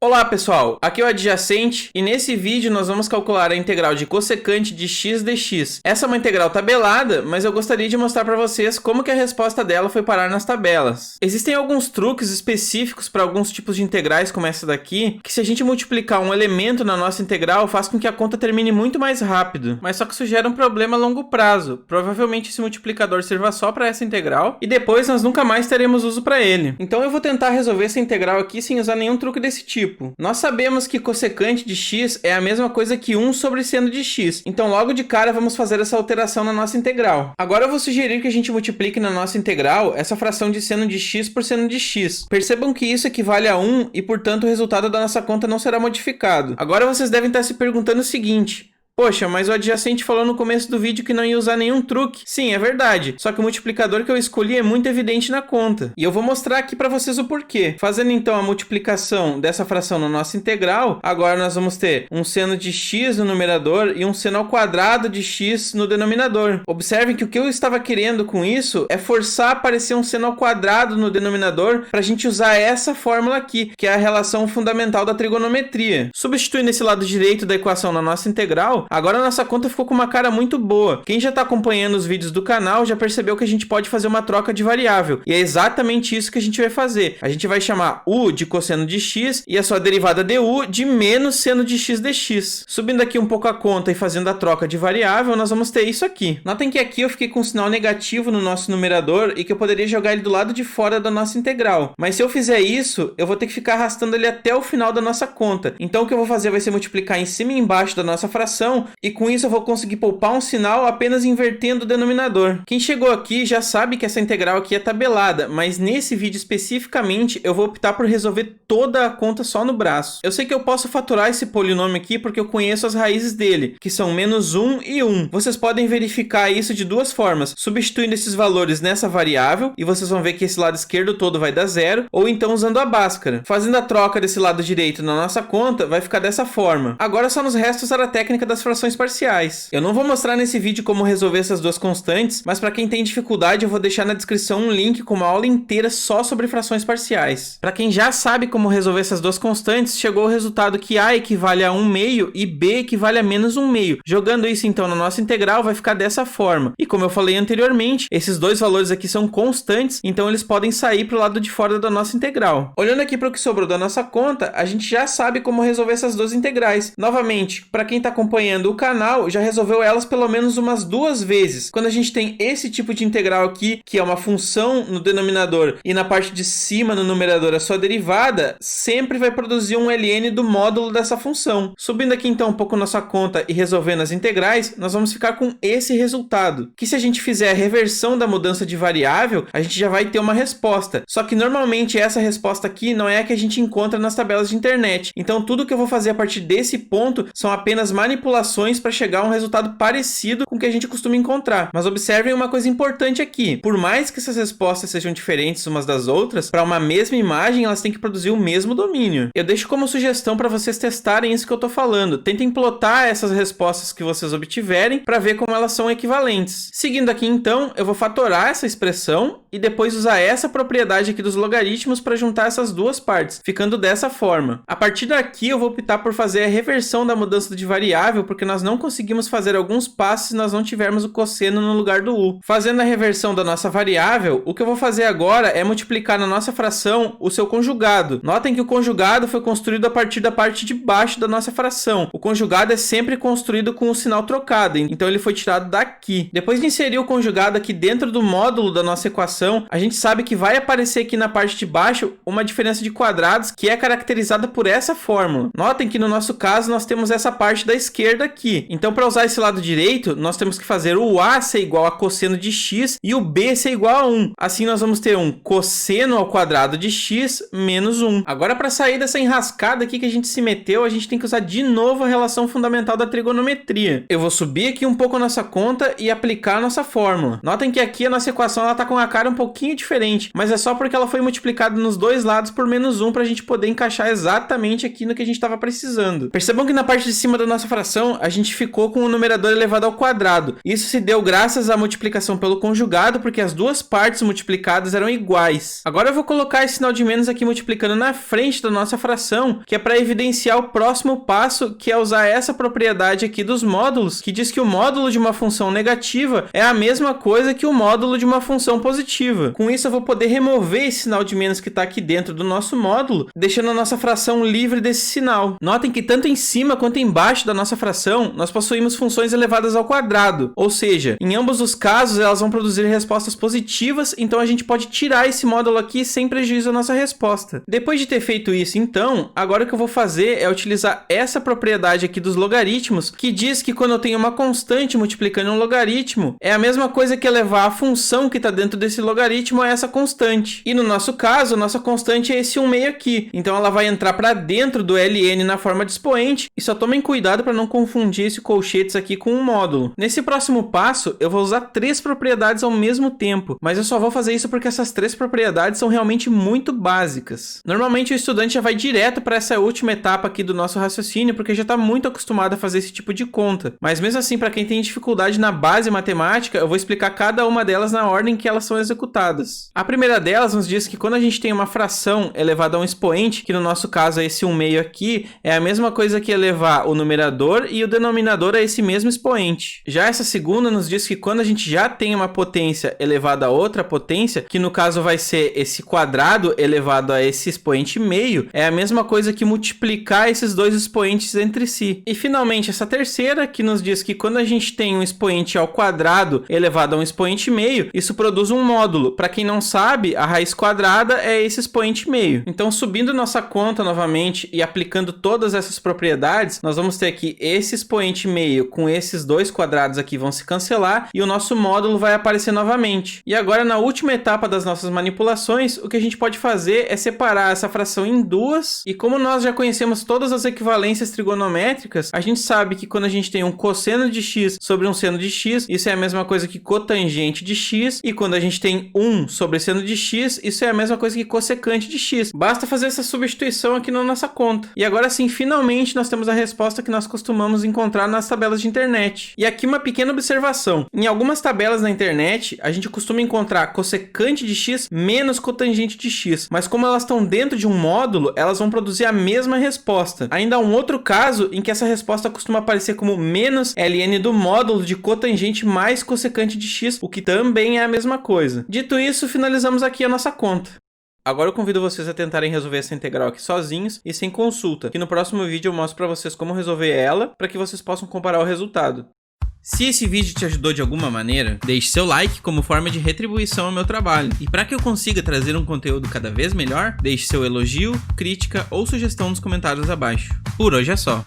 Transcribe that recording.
Olá pessoal, aqui é o adjacente e nesse vídeo nós vamos calcular a integral de cossecante de x dx. Essa é uma integral tabelada, mas eu gostaria de mostrar para vocês como que a resposta dela foi parar nas tabelas. Existem alguns truques específicos para alguns tipos de integrais como essa daqui, que se a gente multiplicar um elemento na nossa integral faz com que a conta termine muito mais rápido, mas só que isso gera um problema a longo prazo. Provavelmente esse multiplicador sirva só para essa integral e depois nós nunca mais teremos uso para ele. Então eu vou tentar resolver essa integral aqui sem usar nenhum truque desse tipo. Nós sabemos que cossecante de x é a mesma coisa que 1 sobre seno de x. Então logo de cara vamos fazer essa alteração na nossa integral. Agora eu vou sugerir que a gente multiplique na nossa integral essa fração de seno de x por seno de x. Percebam que isso equivale a 1 e portanto o resultado da nossa conta não será modificado. Agora vocês devem estar se perguntando o seguinte: poxa, mas o adjacente falou no começo do vídeo que não ia usar nenhum truque. Sim, é verdade. Só que o multiplicador que eu escolhi é muito evidente na conta. E eu vou mostrar aqui para vocês o porquê. Fazendo então a multiplicação dessa fração na nossa integral, agora nós vamos ter um seno de x no numerador e um seno ao quadrado de x no denominador. Observem que o que eu estava querendo com isso é forçar a aparecer um seno ao quadrado no denominador para a gente usar essa fórmula aqui, que é a relação fundamental da trigonometria. Substituindo esse lado direito da equação na nossa integral, agora a nossa conta ficou com uma cara muito boa. Quem já está acompanhando os vídeos do canal já percebeu que a gente pode fazer uma troca de variável. E é exatamente isso que a gente vai fazer. A gente vai chamar u de cosseno de x e a sua derivada du de menos seno de x dx. Subindo aqui um pouco a conta e fazendo a troca de variável, nós vamos ter isso aqui. Notem que aqui eu fiquei com um sinal negativo no nosso numerador e que eu poderia jogar ele do lado de fora da nossa integral. Mas se eu fizer isso, eu vou ter que ficar arrastando ele até o final da nossa conta. Então o que eu vou fazer vai ser multiplicar em cima e embaixo da nossa fração, e com isso eu vou conseguir poupar um sinal apenas invertendo o denominador. Quem chegou aqui já sabe que essa integral aqui é tabelada, mas nesse vídeo especificamente eu vou optar por resolver toda a conta só no braço. Eu sei que eu posso fatorar esse polinômio aqui porque eu conheço as raízes dele, que são menos 1 e 1. Vocês podem verificar isso de duas formas, substituindo esses valores nessa variável, e vocês vão ver que esse lado esquerdo todo vai dar zero, ou então usando a Bhaskara. Fazendo a troca desse lado direito na nossa conta, vai ficar dessa forma. Agora só nos resta usar a técnica das frações parciais. Eu não vou mostrar nesse vídeo como resolver essas duas constantes, mas para quem tem dificuldade eu vou deixar na descrição um link com uma aula inteira só sobre frações parciais. Para quem já sabe como resolver essas duas constantes, chegou o resultado que a equivale a 1 meio e b equivale a menos 1 meio. Jogando isso então na nossa integral vai ficar dessa forma. E como eu falei anteriormente, esses dois valores aqui são constantes, então eles podem sair para o lado de fora da nossa integral. Olhando aqui para o que sobrou da nossa conta, a gente já sabe como resolver essas duas integrais. Novamente, para quem está acompanhando o canal, já resolveu elas pelo menos umas duas vezes. Quando a gente tem esse tipo de integral aqui, que é uma função no denominador e na parte de cima no numerador a sua derivada, sempre vai produzir um ln do módulo dessa função. Subindo aqui então um pouco nossa conta e resolvendo as integrais, nós vamos ficar com esse resultado, que se a gente fizer a reversão da mudança de variável, a gente já vai ter uma resposta. Só que normalmente essa resposta aqui não é a que a gente encontra nas tabelas de internet. Então tudo que eu vou fazer a partir desse ponto são apenas manipulações para chegar a um resultado parecido com o que a gente costuma encontrar. Mas observem uma coisa importante aqui. Por mais que essas respostas sejam diferentes umas das outras, para uma mesma imagem elas têm que produzir o mesmo domínio. Eu deixo como sugestão para vocês testarem isso que eu estou falando. Tentem plotar essas respostas que vocês obtiverem para ver como elas são equivalentes. Seguindo aqui então, eu vou fatorar essa expressão e depois usar essa propriedade aqui dos logaritmos para juntar essas duas partes, ficando dessa forma. A partir daqui eu vou optar por fazer a reversão da mudança de variável, porque nós não conseguimos fazer alguns passos se nós não tivermos o cosseno no lugar do u. Fazendo a reversão da nossa variável, o que eu vou fazer agora é multiplicar na nossa fração o seu conjugado. Notem que o conjugado foi construído a partir da parte de baixo da nossa fração. O conjugado é sempre construído com o sinal trocado, então ele foi tirado daqui. Depois de inserir o conjugado aqui dentro do módulo da nossa equação, a gente sabe que vai aparecer aqui na parte de baixo uma diferença de quadrados que é caracterizada por essa fórmula. Notem que no nosso caso nós temos essa parte da esquerda aqui. Então, para usar esse lado direito, nós temos que fazer o a ser igual a cosseno de x e o b ser igual a 1. Assim, nós vamos ter um cosseno ao quadrado de x menos 1. Agora, para sair dessa enrascada aqui que a gente se meteu, a gente tem que usar de novo a relação fundamental da trigonometria. Eu vou subir aqui um pouco a nossa conta e aplicar a nossa fórmula. Notem que aqui a nossa equação está com a cara um pouquinho diferente, mas é só porque ela foi multiplicada nos dois lados por menos 1 para a gente poder encaixar exatamente aqui no que a gente estava precisando. Percebam que na parte de cima da nossa fração fração, a gente ficou com o numerador elevado ao quadrado. Isso se deu graças à multiplicação pelo conjugado, porque as duas partes multiplicadas eram iguais. Agora eu vou colocar esse sinal de menos aqui multiplicando na frente da nossa fração, que é para evidenciar o próximo passo, que é usar essa propriedade aqui dos módulos, que diz que o módulo de uma função negativa é a mesma coisa que o módulo de uma função positiva. Com isso eu vou poder remover esse sinal de menos que está aqui dentro do nosso módulo, deixando a nossa fração livre desse sinal. Notem que tanto em cima quanto embaixo da nossa fração, nós possuímos funções elevadas ao quadrado, ou seja, em ambos os casos elas vão produzir respostas positivas, então a gente pode tirar esse módulo aqui sem prejuízo da nossa resposta. Depois de ter feito isso, então, agora o que eu vou fazer é utilizar essa propriedade aqui dos logaritmos, que diz que quando eu tenho uma constante multiplicando um logaritmo, é a mesma coisa que elevar a função que está dentro desse logaritmo a essa constante. E no nosso caso, a nossa constante é esse 1/6 aqui, então ela vai entrar para dentro do ln na forma de expoente, e só tomem cuidado para não confundir esse colchetes aqui com um módulo. Nesse próximo passo, eu vou usar 3 propriedades ao mesmo tempo, mas eu só vou fazer isso porque essas 3 propriedades são realmente muito básicas. Normalmente o estudante já vai direto para essa última etapa aqui do nosso raciocínio, porque já está muito acostumado a fazer esse tipo de conta. Mas mesmo assim, para quem tem dificuldade na base matemática, eu vou explicar cada uma delas na ordem que elas são executadas. A primeira delas nos diz que quando a gente tem uma fração elevada a um expoente, que no nosso caso é esse 1/6 aqui, é a mesma coisa que elevar o numerador e o denominador a esse mesmo expoente. Já essa segunda nos diz que quando a gente já tem uma potência elevada a outra potência, que no caso vai ser esse quadrado elevado a esse expoente meio, é a mesma coisa que multiplicar esses dois expoentes entre si. E finalmente essa terceira, que nos diz que quando a gente tem um expoente ao quadrado elevado a um expoente meio, isso produz um módulo. Para quem não sabe, a raiz quadrada é esse expoente meio. Então, subindo nossa conta novamente e aplicando todas essas propriedades, nós vamos ter aqui esse expoente meio com esses dois quadrados aqui vão se cancelar e o nosso módulo vai aparecer novamente. E agora, na última etapa das nossas manipulações, o que a gente pode fazer é separar essa fração em duas, e como nós já conhecemos todas as equivalências trigonométricas, a gente sabe que quando a gente tem um cosseno de x sobre um seno de x, isso é a mesma coisa que cotangente de x, e quando a gente tem 1 sobre seno de x, isso é a mesma coisa que cossecante de x. Basta fazer essa substituição aqui na nossa conta. E agora sim, finalmente nós temos a resposta que nós costumamos encontrar nas tabelas de internet. E aqui uma pequena observação. Em algumas tabelas na internet, a gente costuma encontrar cossecante de x menos cotangente de x, mas como elas estão dentro de um módulo, elas vão produzir a mesma resposta. Ainda há um outro caso em que essa resposta costuma aparecer como menos ln do módulo de cotangente mais cossecante de x, o que também é a mesma coisa. Dito isso, finalizamos aqui a nossa conta. Agora eu convido vocês a tentarem resolver essa integral aqui sozinhos e sem consulta, que no próximo vídeo eu mostro para vocês como resolver ela, para que vocês possam comparar o resultado. Se esse vídeo te ajudou de alguma maneira, deixe seu like como forma de retribuição ao meu trabalho. E para que eu consiga trazer um conteúdo cada vez melhor, deixe seu elogio, crítica ou sugestão nos comentários abaixo. Por hoje é só.